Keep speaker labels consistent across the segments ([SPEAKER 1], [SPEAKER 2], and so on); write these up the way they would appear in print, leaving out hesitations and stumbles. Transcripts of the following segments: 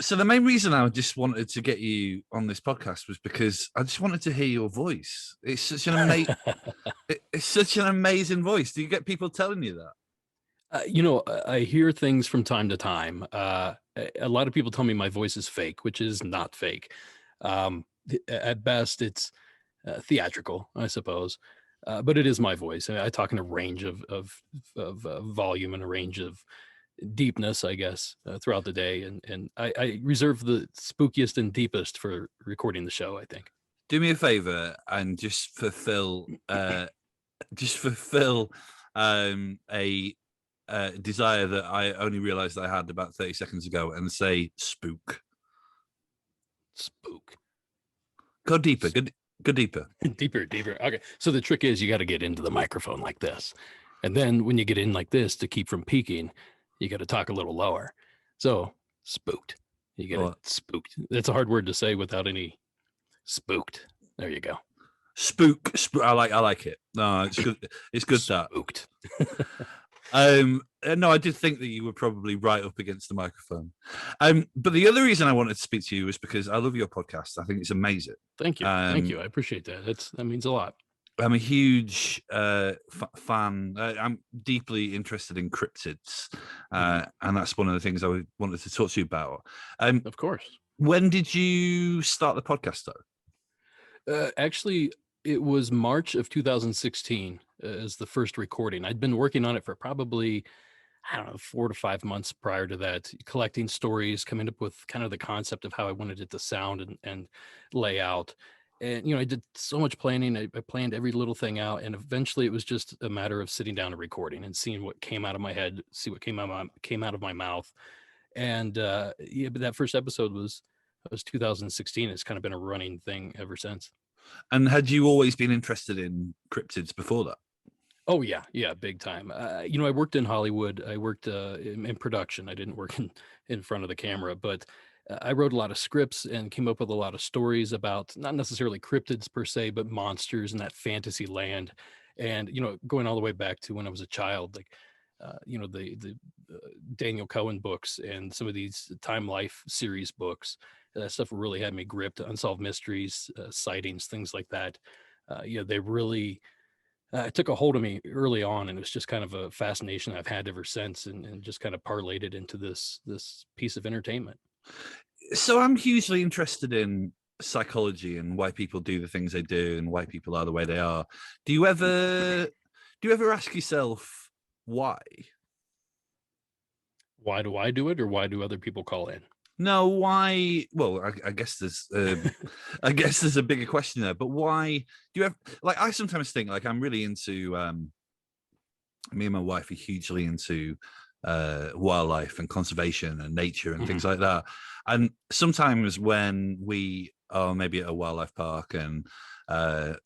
[SPEAKER 1] So the main reason I just wanted to get you on this podcast was because I just wanted to hear your voice. It's such an it's such an amazing voice. Do you get people telling you that?
[SPEAKER 2] I hear things from time to time. A lot of people tell me my voice is fake, which is not fake. At best, it's theatrical, I suppose, but it is my voice. I talk in a range of volume and a range of deepness, I guess, throughout the day, and I reserve the spookiest and deepest for recording the show, I think.
[SPEAKER 1] Do me a favor and just fulfill a desire that I only realized I had about 30 seconds ago and say spook.
[SPEAKER 2] Spook.
[SPEAKER 1] Go deeper. Go deeper.
[SPEAKER 2] Deeper. Okay. So the trick is you got to get into the microphone like this. And then when you get in like this to keep from peaking, you got to talk a little lower. So spooked. You get it spooked. That's a hard word to say without any spooked. There you go.
[SPEAKER 1] Spook. I like it. No, it's good. It's good that.
[SPEAKER 2] Spooked.
[SPEAKER 1] No, I did think that you were probably right up against the microphone. But the other reason I wanted to speak to you was because I love your podcast. I think it's amazing.
[SPEAKER 2] Thank you. Thank you. I appreciate that. That means a lot.
[SPEAKER 1] I'm a huge fan. I'm deeply interested in cryptids, and that's one of the things I wanted to talk to you about.
[SPEAKER 2] Of course.
[SPEAKER 1] When did you start the podcast, though?
[SPEAKER 2] Actually, it was March of 2016 as the first recording. I'd been working on it for probably, I don't know, 4 to 5 months prior to that, collecting stories, coming up with kind of the concept of how I wanted it to sound and lay out. And, I did so much planning. I planned every little thing out. And eventually it was just a matter of sitting down and recording and seeing what came out of my head, see what came out of my mouth. And but that first episode was 2016. It's kind of been a running thing ever since.
[SPEAKER 1] And had you always been interested in cryptids before that?
[SPEAKER 2] Oh yeah, big time. I worked in Hollywood. I worked in production. I didn't work in front of the camera, but I wrote a lot of scripts and came up with a lot of stories about not necessarily cryptids per se, but monsters in that fantasy land. And going all the way back to when I was a child, like the Daniel Cohen books and some of these Time Life series books. That stuff really had me gripped. Unsolved mysteries, sightings, things like that. They really it took a hold of me early on, and it was just kind of a fascination I've had ever since, and just kind of parlayed it into this piece of entertainment.
[SPEAKER 1] So I'm hugely interested in psychology and why people do the things they do and why people are the way they are. Do you ever ask yourself why?
[SPEAKER 2] Why do I do it, or why do other people call in?
[SPEAKER 1] No, why? Well, I guess there's, I guess there's a bigger question there. But why do you have? Like, I sometimes think, like, I'm really into. Me and my wife are hugely into wildlife and conservation and nature and things like that. And sometimes when we are maybe at a wildlife park and kind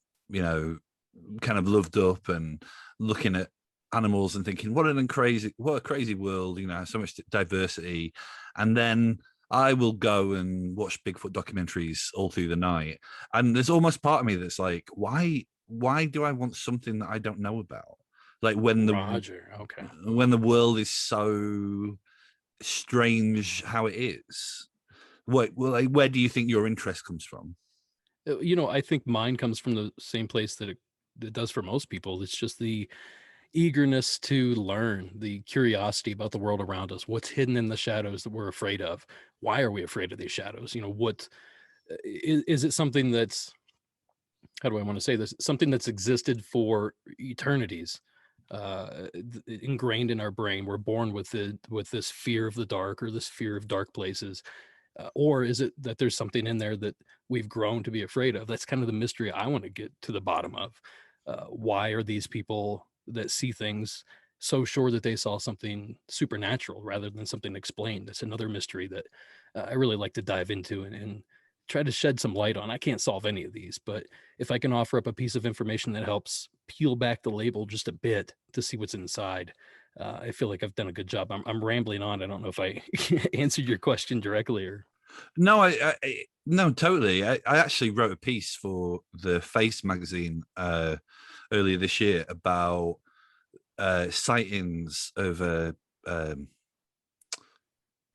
[SPEAKER 1] of loved up and looking at animals and thinking, what a crazy world, so much diversity, and then I will go and watch Bigfoot documentaries all through the night. And there's almost part of me that's like, why do I want something that I don't know about? Like when the world is so strange how it is. Where do you think your interest comes from?
[SPEAKER 2] I think mine comes from the same place that it does for most people. It's just the eagerness to learn, the curiosity about the world around us, what's hidden in the shadows that we're afraid of. Why are we afraid of these shadows? What is it? Something that's, how do I want to say this? Something that's existed for eternities, ingrained in our brain. We're born with this fear of the dark, or this fear of dark places. Or is it that there's something in there that we've grown to be afraid of? That's kind of the mystery I want to get to the bottom of. Why are these people that see things so sure that they saw something supernatural rather than something explained? That's another mystery that I really like to dive into and try to shed some light on. I can't solve any of these, but if I can offer up a piece of information that helps peel back the label just a bit to see what's inside, I feel like I've done a good job. I'm rambling on. I don't know if I answered your question directly or.
[SPEAKER 1] No, no, totally. I actually wrote a piece for the Face magazine earlier this year about sightings of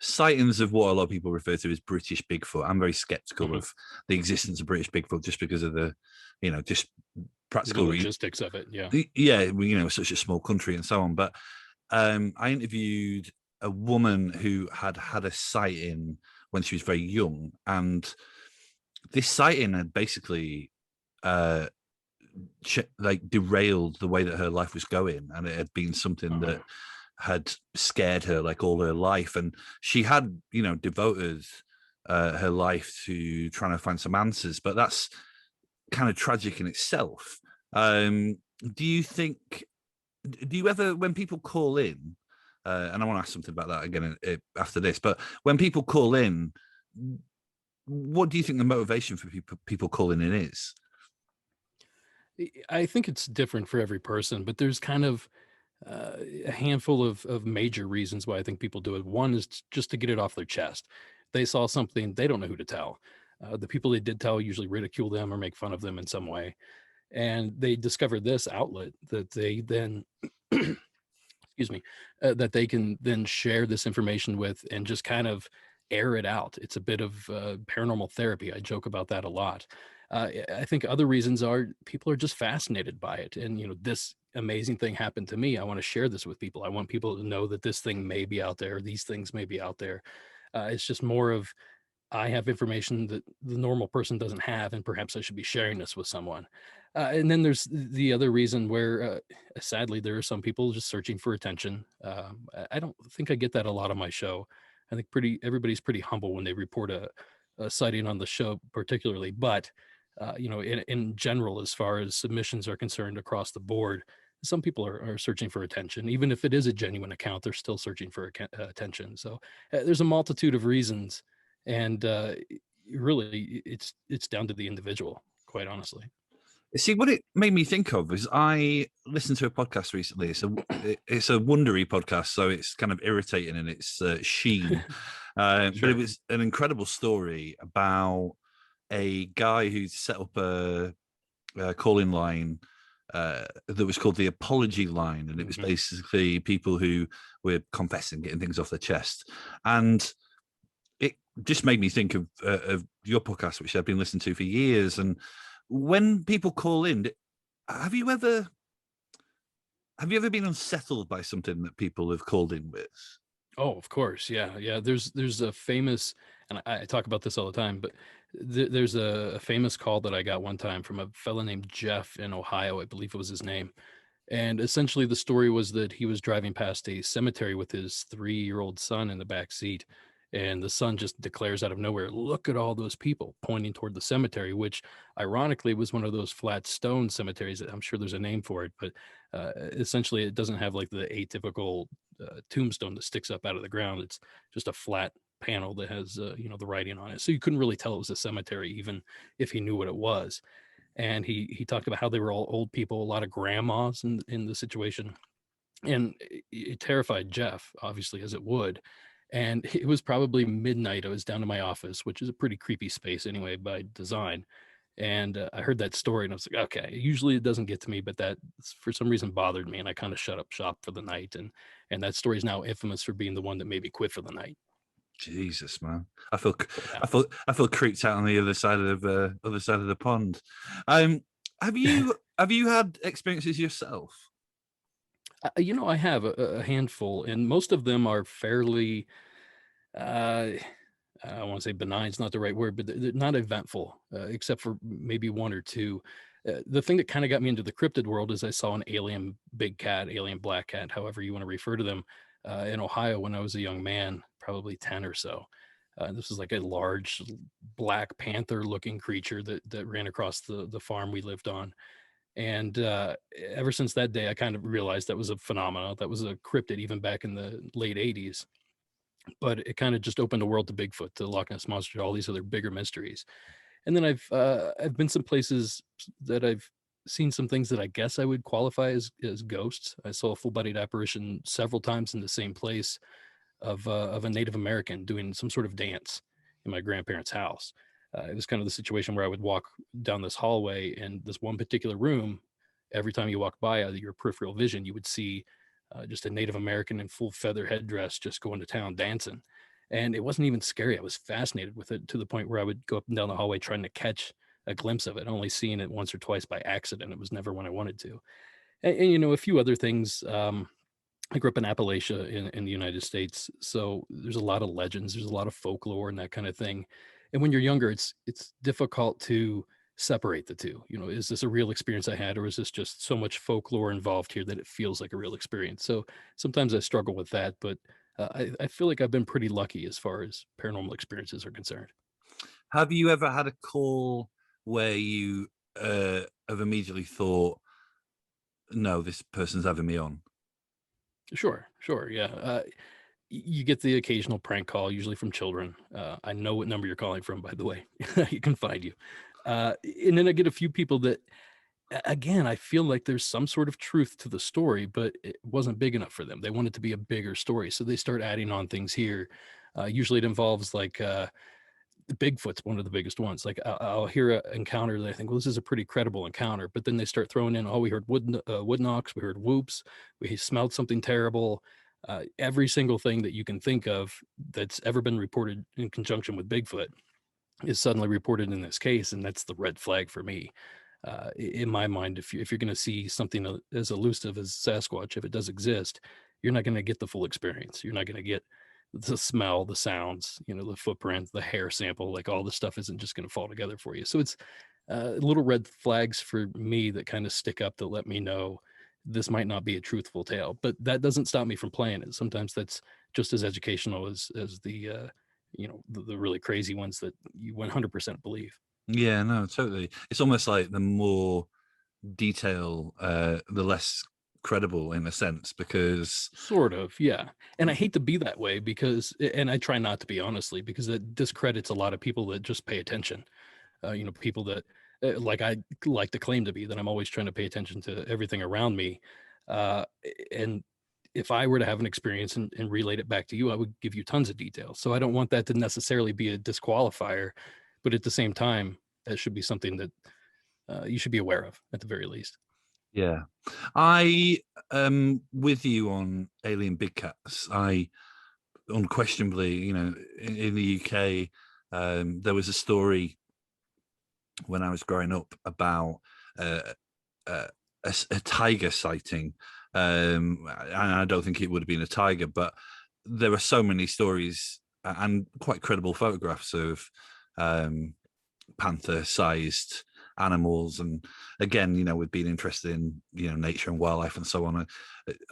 [SPEAKER 1] sightings of what a lot of people refer to as British Bigfoot. I'm very skeptical
[SPEAKER 2] Mhm.
[SPEAKER 1] of the existence of British Bigfoot just because of the, just
[SPEAKER 2] The
[SPEAKER 1] practical
[SPEAKER 2] logistics of it, yeah.
[SPEAKER 1] yeah, such a small country and so on. But I interviewed a woman who had a sighting when she was very young, and this sighting had basically uh, like derailed the way that her life was going, and it had been something that had scared her like all her life, and she had devoted her life to trying to find some answers. But that's kind of tragic in itself. Um, do you think? Do you ever, when people call in, and I want to ask something about that again after this, but when people call in, what do you think the motivation for people calling in is?
[SPEAKER 2] I think it's different for every person, but there's kind of a handful of major reasons why I think people do it. One is just to get it off their chest. They saw something, they don't know who to tell. The people they did tell usually ridicule them or make fun of them in some way. And they discovered this outlet that they then, excuse me, that they can then share this information with and just kind of air it out. It's a bit of paranormal therapy. I joke about that a lot. I think other reasons are people are just fascinated by it. And, this amazing thing happened to me. I want to share this with people. I want people to know that this thing may be out there. These things may be out there. It's just more of, I have information that the normal person doesn't have, and perhaps I should be sharing this with someone. And then there's the other reason where, sadly, there are some people just searching for attention. I don't think I get that a lot on my show. I think everybody's pretty humble when they report a sighting on the show, particularly. But in general, as far as submissions are concerned across the board, some people are searching for attention. Even if it is a genuine account, they're still searching for attention. So there's a multitude of reasons, and really, it's down to the individual, quite honestly.
[SPEAKER 1] See, what it made me think of is I listened to a podcast recently. It's a Wondery podcast, so it's kind of irritating in its sheen, but it
[SPEAKER 2] Sure.
[SPEAKER 1] was an incredible story about a guy who set up a calling line that was called the Apology Line, and it was
[SPEAKER 2] Mhm.
[SPEAKER 1] basically people who were confessing, getting things off their chest, and it just made me think of your podcast, which I've been listening to for years. And when people call in, have you ever been unsettled by something that people have called in with?
[SPEAKER 2] Oh, of course. Yeah. Yeah. There's a famous, and I talk about this all the time, but there's a famous call that I got one time from a fellow named Jeff in Ohio. I believe it was his name. And essentially, the story was that he was driving past a cemetery with his 3-year-old son in the back seat. And the son just declares out of nowhere, "Look at all those people," pointing toward the cemetery, which ironically was one of those flat stone cemeteries. I'm sure there's a name for it, but essentially, it doesn't have like the atypical tombstone that sticks up out of the ground. It's just a flat panel that has, the writing on it. So you couldn't really tell it was a cemetery, even if he knew what it was. And he talked about how they were all old people, a lot of grandmas in the situation, and it terrified Jeff, obviously, as it would. And it was probably midnight. I was down to my office, which is a pretty creepy space anyway by design. And I heard that story, and I was like, okay. Usually it doesn't get to me, but that for some reason bothered me, and I kind of shut up shop for the night. And that story is now infamous for being the one that made me quit for the night.
[SPEAKER 1] Jesus, man, I feel
[SPEAKER 2] Yeah.
[SPEAKER 1] I feel creeped out on the other side of the pond. Um, have you had experiences yourself?
[SPEAKER 2] I have a handful, and most of them are fairly, uh, I want to say benign is not the right word, but they're not eventful, except for maybe one or two. The thing that kind of got me into the cryptid world is I saw an alien big cat, alien black cat, however you want to refer to them, in Ohio when I was a young man, probably 10 or so. This was like a large black panther looking creature that ran across the farm we lived on. And ever since that day, I kind of realized that was a phenomena, that was a cryptid even back in the late 80s. But it kind of just opened the world to Bigfoot, to Loch Ness Monster, to all these other bigger mysteries. And then I've been some places that I've seen some things that I guess I would qualify as ghosts. I saw a full-bodied apparition several times in the same place of a Native American doing some sort of dance in my grandparents' house. It was kind of the situation where I would walk down this hallway, and this one particular room, every time you walk by, your peripheral vision, you would see just a Native American in full feather headdress just going to town dancing. And it wasn't even scary. I was fascinated with it to the point where I would go up and down the hallway trying to catch a glimpse of it, only seeing it once or twice by accident. It was never when I wanted to. And you know, a few other things. I grew up in Appalachia in the United States, so there's a lot of legends, there's a lot of folklore and that kind of thing. And when you're younger, it's difficult to separate the two. You know, is this a real experience I had, or is this just so much folklore involved here that it feels like a real experience? So sometimes I struggle with that, but I feel like I've been pretty lucky as far as paranormal experiences are concerned.
[SPEAKER 1] Have you ever had a call where you have immediately thought, no, this person's having me on?
[SPEAKER 2] Sure, sure, yeah. You get the occasional prank call, usually from children. I know what number you're calling from, by the way. You can find you. And then I get a few people that, again, I feel like there's some sort of truth to the story, but it wasn't big enough for them. They want it to be a bigger story, so they start adding on things here. Usually, it involves like the Bigfoot's one of the biggest ones. Like I'll hear an encounter that I think, well, this is a pretty credible encounter, but then they start throwing in, oh, we heard wood knocks, we heard whoops, we smelled something terrible. Every single thing that you can think of that's ever been reported in conjunction with Bigfoot is suddenly reported in this case, and that's the red flag for me. In my mind, if you're going to see something as elusive as Sasquatch, if it does exist, you're not going to get the full experience. You're not going to get the smell, the sounds, you know, the footprint, the hair sample, like all this stuff isn't just going to fall together for you. So it's little red flags for me that kind of stick up that let me know this might not be a truthful tale. But that doesn't stop me from playing it. Sometimes that's just as educational as the you know, the really crazy ones that you 100% believe.
[SPEAKER 1] Yeah, no, totally. It's almost like the more detail, the less credible in a sense, because
[SPEAKER 2] Sort of, yeah. And I hate to be that way because, and I try not to be, honestly, because it discredits a lot of people that just pay attention. You know, people that like I like to claim to be, that I'm always trying to pay attention to everything around me. And if I were to have an experience and relate it back to you, I would give you tons of detail. So I don't want that to necessarily be a disqualifier, but at the same time, that should be something that you should be aware of at the very least.
[SPEAKER 1] yeah. I am with you on Alien Big Cats. I unquestionably, you know, in the UK, there was a story when I was growing up about uh, uh, a tiger sighting. And I don't think it would have been a tiger, but there are so many stories and quite credible photographs of um, panther-sized animals. And again, you know, we've been interested in, you know, nature and wildlife and so on.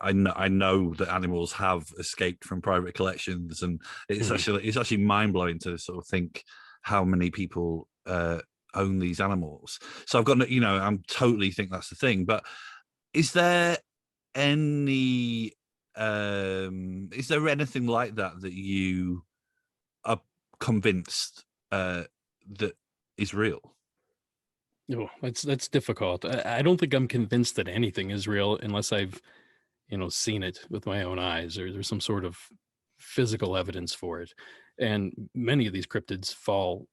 [SPEAKER 1] I know that animals have escaped from private collections, and
[SPEAKER 2] Mhm.
[SPEAKER 1] it's actually mind blowing to sort of think how many people own these animals. So I've got you know, I'm totally think that's the thing. But is there any is there anything like that that you are convinced that is real?
[SPEAKER 2] Oh, that's difficult. I don't think I'm convinced that anything is real unless I've, you know, seen it with my own eyes or there's some sort of physical evidence for it. And many of these cryptids fall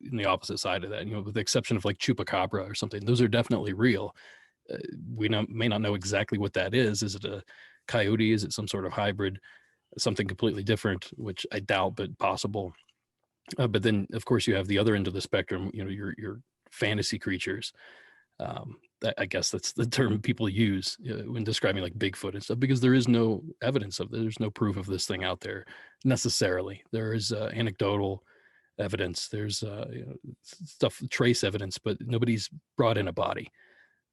[SPEAKER 2] in the opposite side of that, you know, with the exception of like chupacabra or something. Those are definitely real. Uh, may not know exactly what that is. Is it a coyote? Is it some sort of hybrid? Something completely different, which I doubt, but possible. But then, of course, you have the other end of the spectrum. You know, your fantasy creatures. I guess that's the term people use when describing like Bigfoot and stuff, because there is no evidence of there's no proof of this thing out there necessarily. There is anecdotal evidence. There's you know, stuff, trace evidence, but nobody's brought in a body.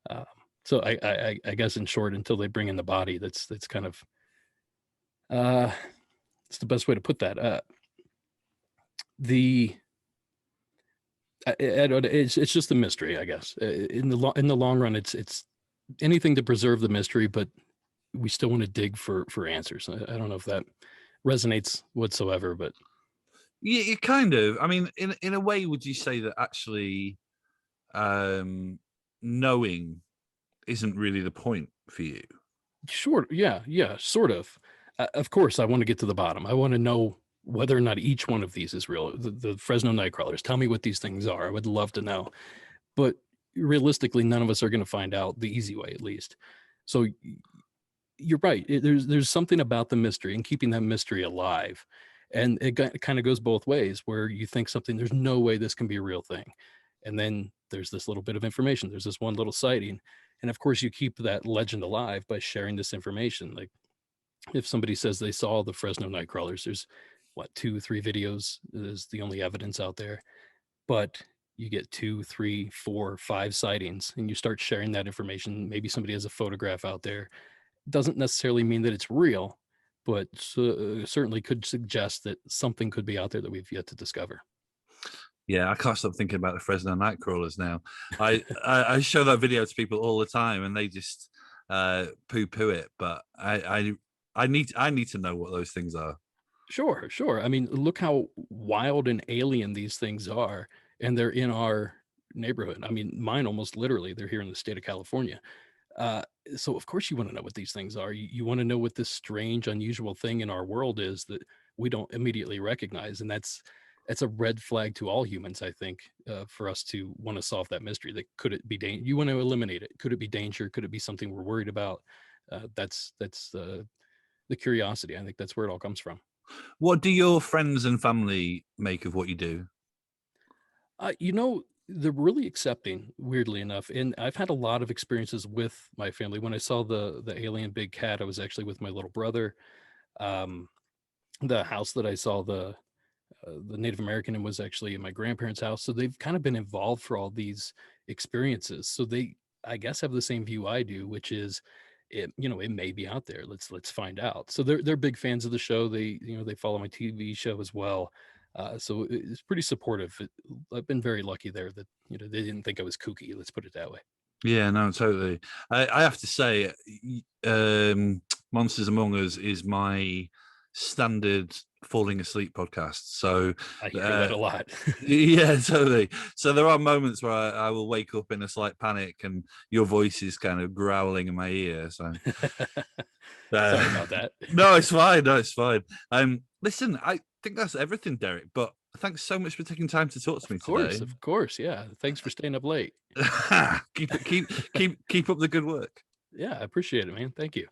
[SPEAKER 2] Um, so I guess in short, until they bring in the body, that's kind of uh, it's the best way to put that. The it's just a mystery, I guess. In the long run, it's anything to preserve the mystery, but we still want to dig for answers. I don't know if that resonates whatsoever, but
[SPEAKER 1] Yeah, you kind of. I mean, in a way, would you say that actually um, knowing isn't really the point for you?
[SPEAKER 2] sure, yeah, yeah, sort of. Of course, I want to get to the bottom. I want to know whether or not each one of these is real. The Fresno Nightcrawlers. Tell me what these things are. I would love to know. But realistically, none of us are going to find out the easy way, at least. So you're right. There's something about the mystery and keeping that mystery alive. And it kind of goes both ways, where you think something, there's no way this can be a real thing. And then there's this little bit of information. There's this one little sighting. And of course, you keep that legend alive by sharing this information. Like if somebody says they saw the Fresno night crawlers, there's what, 2, 3 videos is the only evidence out there. But you get 2, 3, 4, 5 sightings and you start sharing that information. Maybe somebody has a photograph out there. Doesn't necessarily mean that it's real, but certainly could suggest that something could be out there that we've yet to discover.
[SPEAKER 1] Yeah, I can't stop thinking about the Fresno Nightcrawlers now. I show that video to people all the time, and they just poo-poo it. But I need to know what those things are.
[SPEAKER 2] Sure, sure. I mean, look how wild and alien these things are, and they're in our neighborhood. I mean, mine almost literally, they're here in the state of California. Uh, so of course you want to know what these things are. You want to know what this strange, unusual thing in our world is that we don't immediately recognize, and that's a red flag to all humans, I think, for us to want to solve that mystery. That could it be danger? You want to eliminate it. Could it be danger? Could it be something we're worried about? That's the curiosity. I think that's where it all comes from.
[SPEAKER 1] What do your friends and family make of what you do?
[SPEAKER 2] They're really accepting, weirdly enough, and I've had a lot of experiences with my family. When I saw the alien big cat, I was actually with my little brother. Um, the house that I saw the Native American in was actually in my grandparents' house. So they've kind of been involved for all these experiences. So they, I guess, have the same view I do, which is it may be out there. Let's find out. So they're big fans of the show. They follow my TV show as well. So it's pretty supportive. I've been very lucky there that they didn't think I was kooky. Let's put it that way.
[SPEAKER 1] Yeah, no, totally. I have to say, Monsters Among Us is my standard falling asleep podcast. So
[SPEAKER 2] I hear that a lot.
[SPEAKER 1] yeah, totally. So there are moments where I will wake up in a slight panic and your voice is kind of growling in my ear. So
[SPEAKER 2] Sorry about that.
[SPEAKER 1] no, it's fine. No, it's fine. Listen, I think that's everything, Derek. But thanks so much for taking time to talk to me today.
[SPEAKER 2] Of course, yeah. Thanks for staying up late.
[SPEAKER 1] keep up the good work.
[SPEAKER 2] Yeah, I appreciate it, man. Thank you.